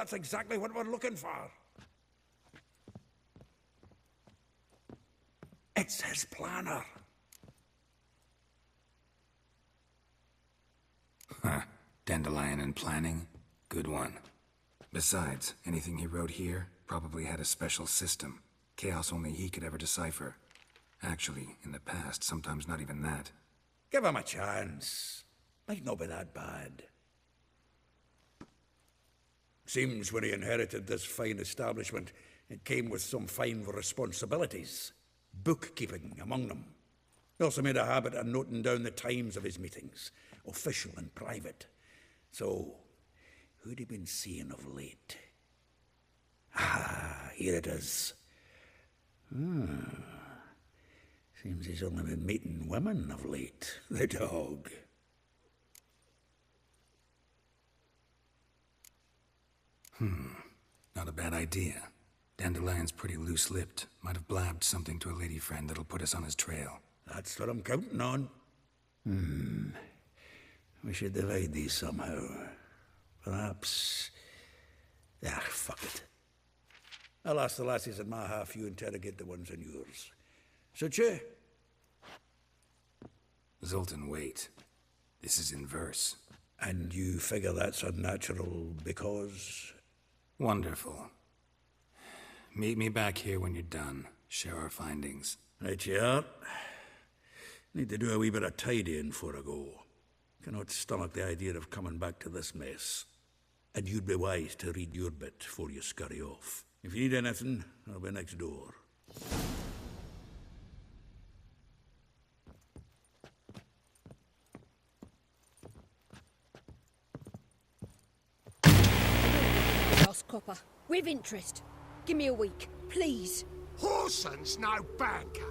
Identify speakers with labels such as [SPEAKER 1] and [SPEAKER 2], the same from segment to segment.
[SPEAKER 1] that's exactly what we're looking for. It's his planner.
[SPEAKER 2] Huh. Dandelion and planning? Good one. Besides, anything he wrote here probably had a special system. Chaos only he could ever decipher. Actually, in the past, sometimes not even that.
[SPEAKER 1] Give him a chance. Might not be that bad. Seems when he inherited this fine establishment, it came with some fine responsibilities. Bookkeeping among them. He also made a habit of noting down the times of his meetings, official and private. So, who'd he been seeing of late? Ah, here it is. Seems he's only been meeting women of late, the dog.
[SPEAKER 2] Not a bad idea. Dandelion's pretty loose-lipped. Might have blabbed something to a lady friend that'll put us on his trail.
[SPEAKER 1] That's what I'm counting on. We should divide these somehow. Perhaps... fuck it. I'll ask the lassies in my half, you interrogate the ones in yours. Suit you?
[SPEAKER 2] Zoltan, wait. This is in verse.
[SPEAKER 1] And you figure that's unnatural because...
[SPEAKER 2] Wonderful. Meet me back here when you're done. Share our findings.
[SPEAKER 1] Right you are. Need to do a wee bit of tidying before I go. Cannot stomach the idea of coming back to this mess. And you'd be wise to read your bit before you scurry off. If you need anything, I'll be next door.
[SPEAKER 3] Lost copper. With interest. Give me a week, please.
[SPEAKER 4] Horson's no banker.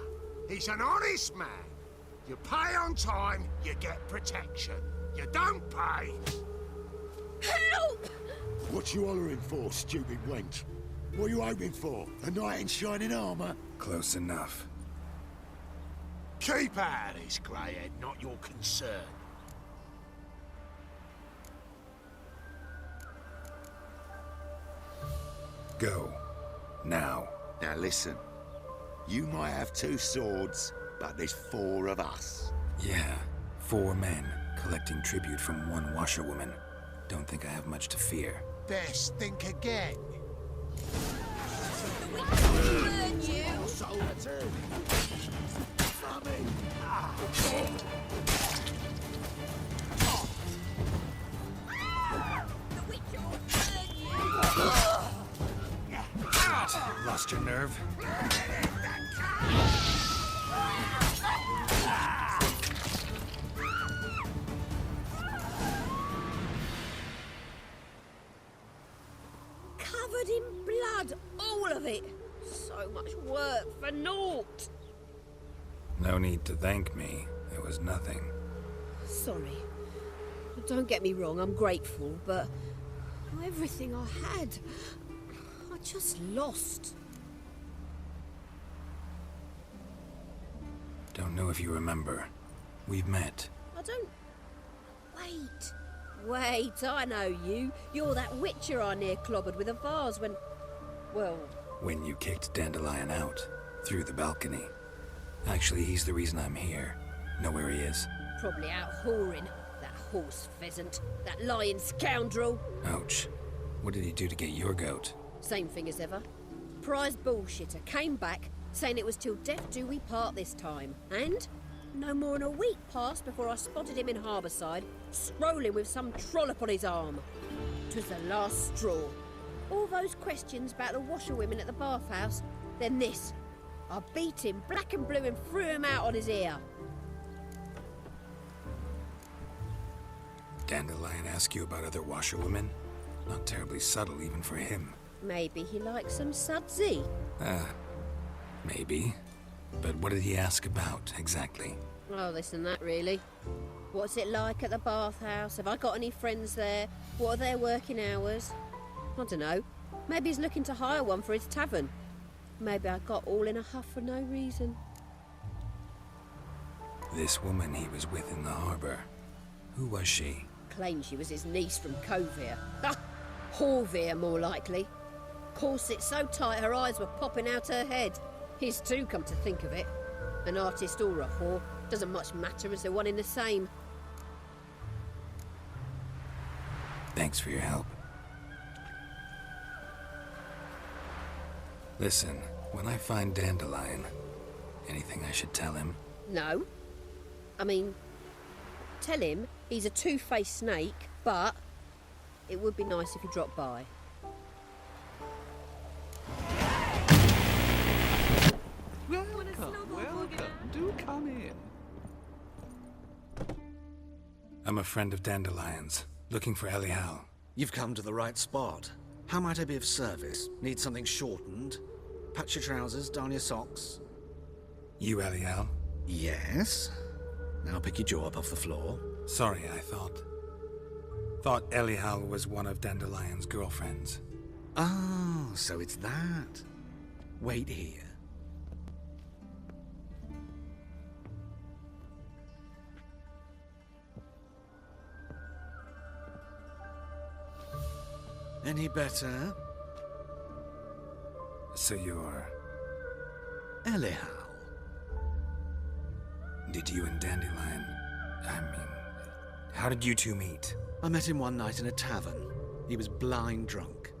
[SPEAKER 4] He's an honest man. You pay on time, you get protection. You don't pay...
[SPEAKER 3] Help!
[SPEAKER 5] What you hollering for, stupid wench? What you hoping for? A knight in shining armor?
[SPEAKER 2] Close enough.
[SPEAKER 4] Keep out of this, greyhead, not your concern.
[SPEAKER 2] Go. Now.
[SPEAKER 5] Now listen. You might have 2 swords, but there's 4 of us.
[SPEAKER 2] Yeah. 4 men, collecting tribute from 1 washerwoman. Don't think I have much to fear.
[SPEAKER 4] Best think again.
[SPEAKER 3] Burn you! The witch will burn you!
[SPEAKER 2] Lost your nerve?
[SPEAKER 3] Covered in blood, all of it. So much work for naught.
[SPEAKER 2] No need to thank me. It was nothing.
[SPEAKER 3] Sorry. Don't get me wrong, I'm grateful, but everything I had, I just lost.
[SPEAKER 2] Don't know if you remember. We've met.
[SPEAKER 3] I don't... Wait, I know you. You're that witcher I near clobbered with a vase when... Well...
[SPEAKER 2] When you kicked Dandelion out. Through the balcony. Actually, he's the reason I'm here. Know where he is?
[SPEAKER 3] Probably out whoring. That horse pheasant. That lying scoundrel.
[SPEAKER 2] Ouch. What did he do to get your goat?
[SPEAKER 3] Same thing as ever. Prize bullshitter came back, saying it was till death do we part this time. And no more than a week passed before I spotted him in Harbourside, strolling with some trollop on his arm. 'Twas the last straw. All those questions about the washerwomen at the bathhouse, then this. I beat him black and blue and threw him out on his ear.
[SPEAKER 2] Dandelion ask you about other washerwomen? Not terribly subtle even for him.
[SPEAKER 3] Maybe he likes some sudsy.
[SPEAKER 2] Maybe. But what did he ask about, exactly?
[SPEAKER 3] Oh, this and that, really. What's it like at the bathhouse? Have I got any friends there? What are their working hours? I don't know. Maybe he's looking to hire one for his tavern. Maybe I got all in a huff for no reason.
[SPEAKER 2] This woman he was with in the harbor. Who was she?
[SPEAKER 3] Claimed she was his niece from Covere. Horvir, more likely. Corset so tight her eyes were popping out her head. His too, come to think of it. An artist or a whore, doesn't much matter as they're one in the same.
[SPEAKER 2] Thanks for your help. Listen, when I find Dandelion, anything I should tell him?
[SPEAKER 3] No. I mean, tell him he's a two-faced snake, but it would be nice if he dropped by.
[SPEAKER 6] Welcome. Do come in.
[SPEAKER 2] I'm a friend of Dandelion's, looking for Elial.
[SPEAKER 7] You've come to the right spot. How might I be of service? Need something shortened? Patch your trousers, darn your socks.
[SPEAKER 2] You Elial?
[SPEAKER 7] Yes. Now pick your jaw up off the floor.
[SPEAKER 2] Sorry, I thought Elial was one of Dandelion's girlfriends.
[SPEAKER 7] Oh, so it's that. Wait here. Any better?
[SPEAKER 2] So you're...
[SPEAKER 7] Elial.
[SPEAKER 2] Did you and Dandelion... how did you two meet?
[SPEAKER 7] I met him one night in a tavern. He was blind drunk.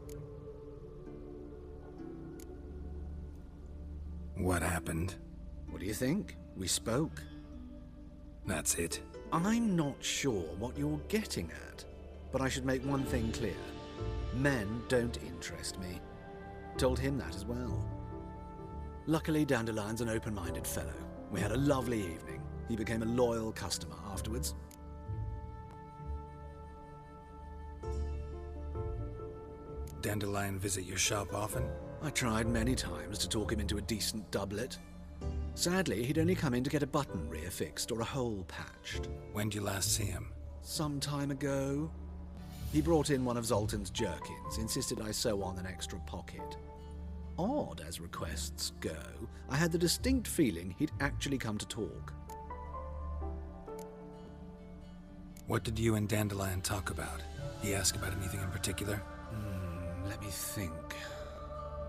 [SPEAKER 2] What happened?
[SPEAKER 7] What do you think? We spoke.
[SPEAKER 2] That's it.
[SPEAKER 7] I'm not sure what you're getting at, but I should make one thing clear. Men don't interest me. Told him that as well. Luckily, Dandelion's an open-minded fellow. We had a lovely evening. He became a loyal customer afterwards.
[SPEAKER 2] Dandelion visit your shop often?
[SPEAKER 7] I tried many times to talk him into a decent doublet. Sadly, he'd only come in to get a button reaffixed or a hole patched.
[SPEAKER 2] When'd you last see him?
[SPEAKER 7] Some time ago. He brought in one of Zoltan's jerkins, insisted I sew on an extra pocket. Odd as requests go, I had the distinct feeling he'd actually come to talk.
[SPEAKER 2] What did you and Dandelion talk about? He asked about anything in particular?
[SPEAKER 7] Let me think.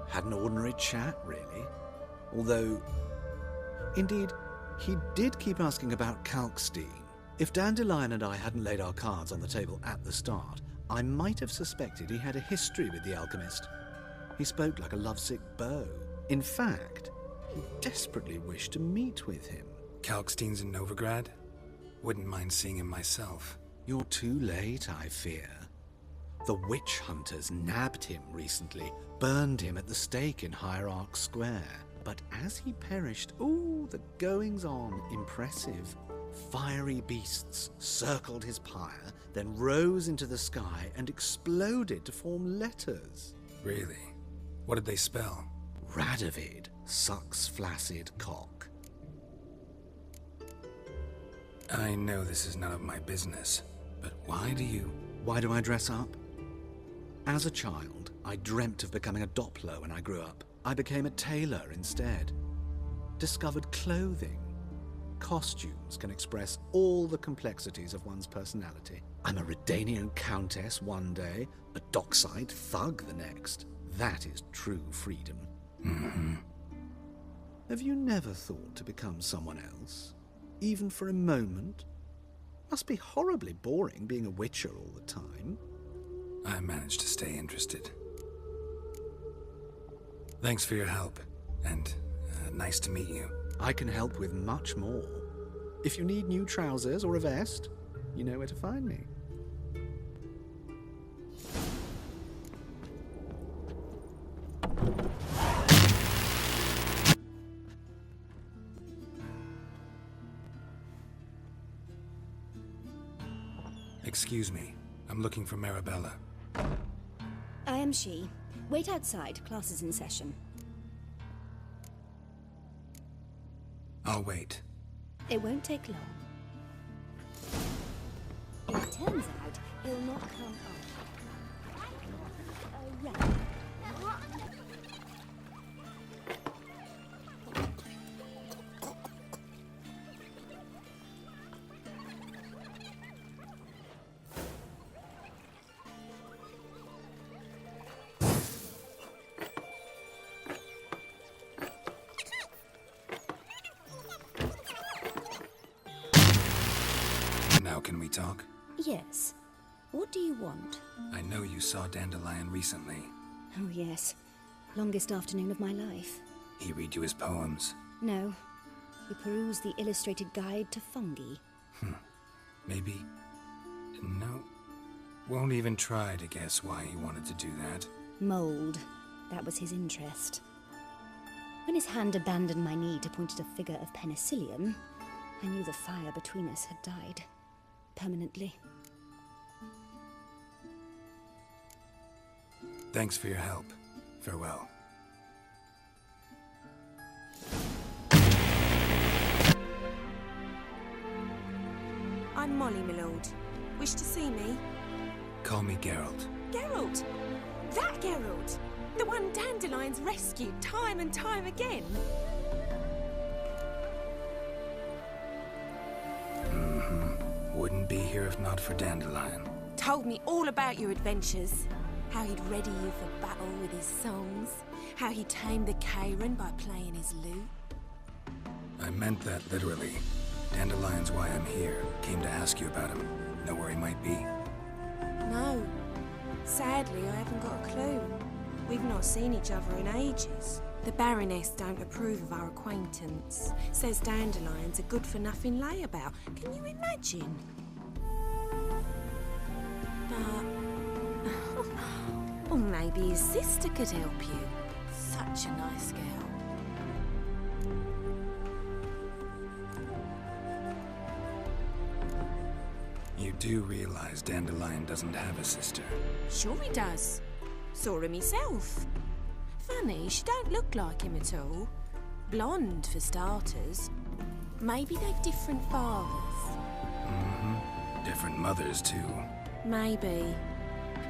[SPEAKER 7] Had an ordinary chat, really. Although, indeed, he did keep asking about Kalkstein. If Dandelion and I hadn't laid our cards on the table at the start, I might have suspected he had a history with the alchemist. He spoke like a lovesick beau. In fact, he desperately wished to meet with him.
[SPEAKER 2] Kalkstein's in Novigrad? Wouldn't mind seeing him myself.
[SPEAKER 7] You're too late, I fear. The witch hunters nabbed him recently, burned him at the stake in Hierarch Square. But as he perished, the goings-on impressive. Fiery beasts circled his pyre, then rose into the sky and exploded to form letters.
[SPEAKER 2] Really? What did they spell?
[SPEAKER 7] Radovid sucks flaccid cock.
[SPEAKER 2] I know this is none of my business, but why do
[SPEAKER 7] I dress up? As a child, I dreamt of becoming a Doppler when I grew up. I became a tailor instead. Discovered clothing. Costumes can express all the complexities of one's personality. I'm a Redanian countess one day, a dockside thug the next. That is true freedom.
[SPEAKER 2] Mm-hmm.
[SPEAKER 7] Have you never thought to become someone else? Even for a moment? Must be horribly boring being a witcher all the time.
[SPEAKER 2] I managed to stay interested. Thanks for your help, and nice to meet you.
[SPEAKER 7] I can help with much more. If you need new trousers or a vest, you know where to find me.
[SPEAKER 2] Excuse me. I'm looking for Marabella.
[SPEAKER 8] I am she. Wait outside. Class is in session.
[SPEAKER 2] I'll wait.
[SPEAKER 8] It won't take long. It turns out he'll not come up.
[SPEAKER 2] Now can we talk?
[SPEAKER 8] Yes. What do you want?
[SPEAKER 2] I know you saw Dandelion recently.
[SPEAKER 8] Oh, yes. Longest afternoon of my life.
[SPEAKER 2] He read you his poems.
[SPEAKER 8] No. He perused the illustrated guide to fungi.
[SPEAKER 2] Maybe... No. Won't even try to guess why he wanted to do that.
[SPEAKER 8] Mold. That was his interest. When his hand abandoned my knee to point at a figure of penicillium, I knew the fire between us had died. Permanently.
[SPEAKER 2] Thanks for your help. Farewell.
[SPEAKER 9] I'm Molly, my lord. Wish to see me?
[SPEAKER 2] Call me Geralt.
[SPEAKER 9] Geralt! That Geralt! The one Dandelion's rescued time and time again!
[SPEAKER 2] Wouldn't be here if not for Dandelion.
[SPEAKER 9] Told me all about your adventures. How he'd ready you for battle with his songs. How he tamed the Karen by playing his lute.
[SPEAKER 2] I meant that literally. Dandelion's why I'm here. Came to ask you about him. Know where he might be?
[SPEAKER 9] No. Sadly, I haven't got a clue. We've not seen each other in ages. The Baroness don't approve of our acquaintance. Says Dandelion's a good-for-nothing layabout. Can you imagine? But... or maybe his sister could help you. Such a nice girl.
[SPEAKER 2] You do realize Dandelion doesn't have a sister.
[SPEAKER 9] Sure he does. Saw him myself. Funny, she don't look like him at all. Blonde, for starters. Maybe they've different fathers.
[SPEAKER 2] Different mothers, too.
[SPEAKER 9] Maybe.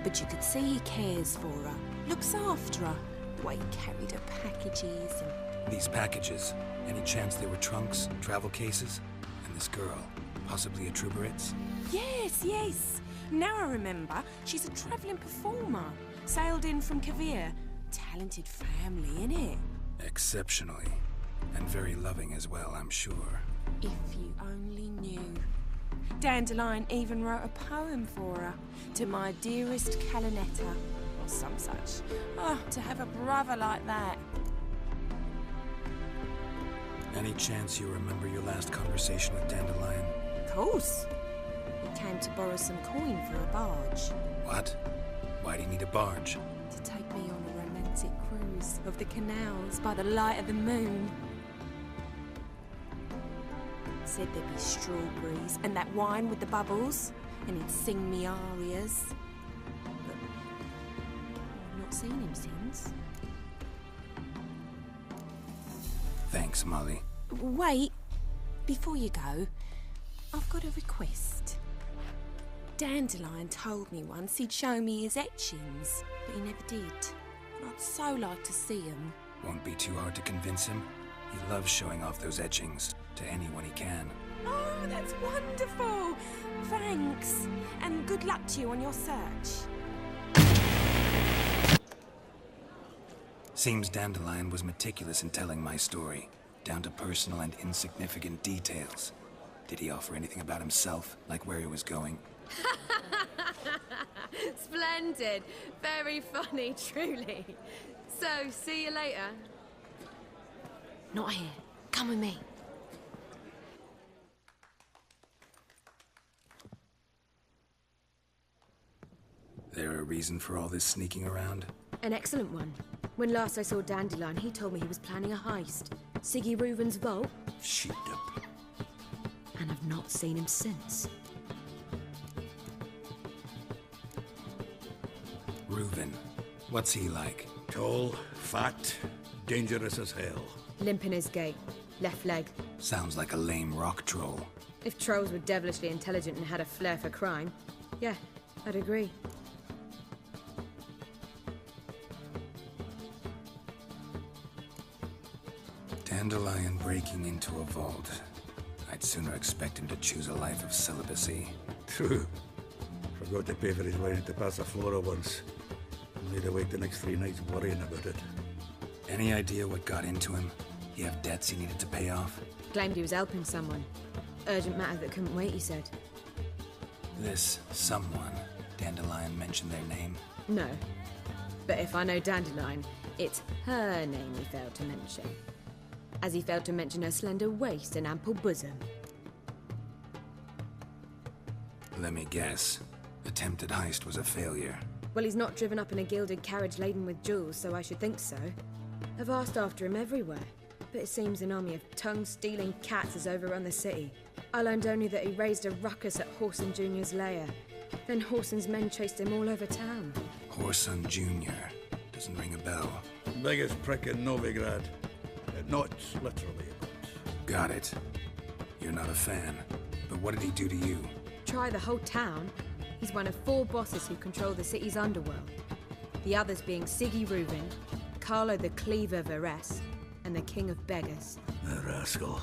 [SPEAKER 9] But you could see he cares for her. Looks after her. The way he carried her packages and...
[SPEAKER 2] These packages, any chance they were trunks, travel cases? And this girl, possibly a Truberitz?
[SPEAKER 9] Yes, yes. Now I remember. She's a travelling performer. Sailed in from Kavir. Talented family, innit?
[SPEAKER 2] Exceptionally. And very loving as well, I'm sure.
[SPEAKER 9] If you only knew. Dandelion even wrote a poem for her. To my dearest Calinetta. Or some such. Oh, to have a brother like that.
[SPEAKER 2] Any chance you remember your last conversation with Dandelion?
[SPEAKER 9] Of course. He came to borrow some coin for a barge.
[SPEAKER 2] What? Why do you need a barge?
[SPEAKER 9] To take me on a romantic cruise of the canals by the light of the moon. Said there'd be strawberries and that wine with the bubbles, and he'd sing me arias. But I've not seen him since.
[SPEAKER 2] Thanks, Molly.
[SPEAKER 9] Wait, before you go, I've got a request. Dandelion told me once he'd show me his etchings, but he never did. And I'd so like to see them.
[SPEAKER 2] Won't be too hard to convince him. He loves showing off those etchings to anyone he can.
[SPEAKER 9] Oh, that's wonderful! Thanks, and good luck to you on your search.
[SPEAKER 2] Seems Dandelion was meticulous in telling my story, down to personal and insignificant details. Did he offer anything about himself, like where he was going?
[SPEAKER 3] Splendid. Very funny, truly. So, see you later.
[SPEAKER 9] Not here. Come with me.
[SPEAKER 2] There a reason for all this sneaking around?
[SPEAKER 3] An excellent one. When last I saw Dandelion, he told me he was planning a heist. Siggy Reuven's vault.
[SPEAKER 1] Sheeped up.
[SPEAKER 3] And I've not seen him since.
[SPEAKER 2] Reuven. What's he like?
[SPEAKER 1] Tall, fat, dangerous as hell.
[SPEAKER 3] Limp in his gait. Left leg.
[SPEAKER 2] Sounds like a lame rock troll.
[SPEAKER 3] If trolls were devilishly intelligent and had a flair for crime, yeah, I'd agree.
[SPEAKER 2] Dandelion breaking into a vault. I'd sooner expect him to choose a life of celibacy.
[SPEAKER 1] True. Forgot to pay for his wine at the Passaflora once. Made her wait the next 3 nights worrying about it.
[SPEAKER 2] Any idea what got into him? He have debts he needed to pay off?
[SPEAKER 3] Claimed he was helping someone. Urgent matter that couldn't wait, he said.
[SPEAKER 2] This someone, Dandelion mentioned their name?
[SPEAKER 9] No. But if I know Dandelion, it's her name he failed to mention. As he failed to mention her slender waist and ample bosom.
[SPEAKER 2] Let me guess. Attempted heist was a failure.
[SPEAKER 9] Well, he's not driven up in a gilded carriage laden with jewels, so I should think so. I've asked after him everywhere, but it seems an army of tongue-stealing cats has overrun the city. I learned only that he raised a ruckus at Horson Jr.'s lair. Then Horson's men chased him all over town.
[SPEAKER 2] Horson Jr. Doesn't ring a bell.
[SPEAKER 1] Biggest prick in Novigrad. Not literally, but...
[SPEAKER 2] Got it. You're not a fan. But what did he do to you?
[SPEAKER 9] Try the whole town. He's one of 4 bosses who control the city's underworld. The others being Siggy Reuben, Carlo the Cleaver Varese, and the King of Beggars.
[SPEAKER 1] The rascal.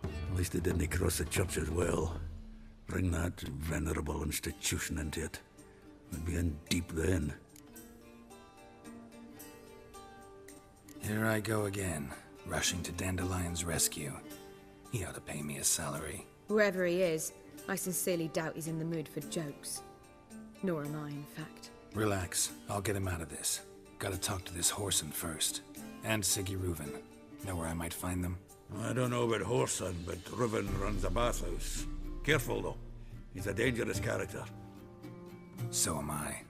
[SPEAKER 1] At least he didn't cross the church as well. Bring that venerable institution into it. We'd be in deep then.
[SPEAKER 2] Here I go again, rushing to Dandelion's rescue. He ought to pay me a salary.
[SPEAKER 9] Whoever he is, I sincerely doubt he's in the mood for jokes. Nor am I, in fact.
[SPEAKER 2] Relax, I'll get him out of this. Gotta talk to this Horson first. And Siggy Reuben. Know where I might find them?
[SPEAKER 1] I don't know about Horson, but Reuben runs a bathhouse. Careful, though. He's a dangerous character.
[SPEAKER 2] So am I.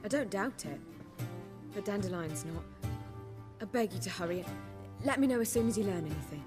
[SPEAKER 9] I don't doubt it. But Dandelion's not. I beg you to hurry. Let me know as soon as you learn anything.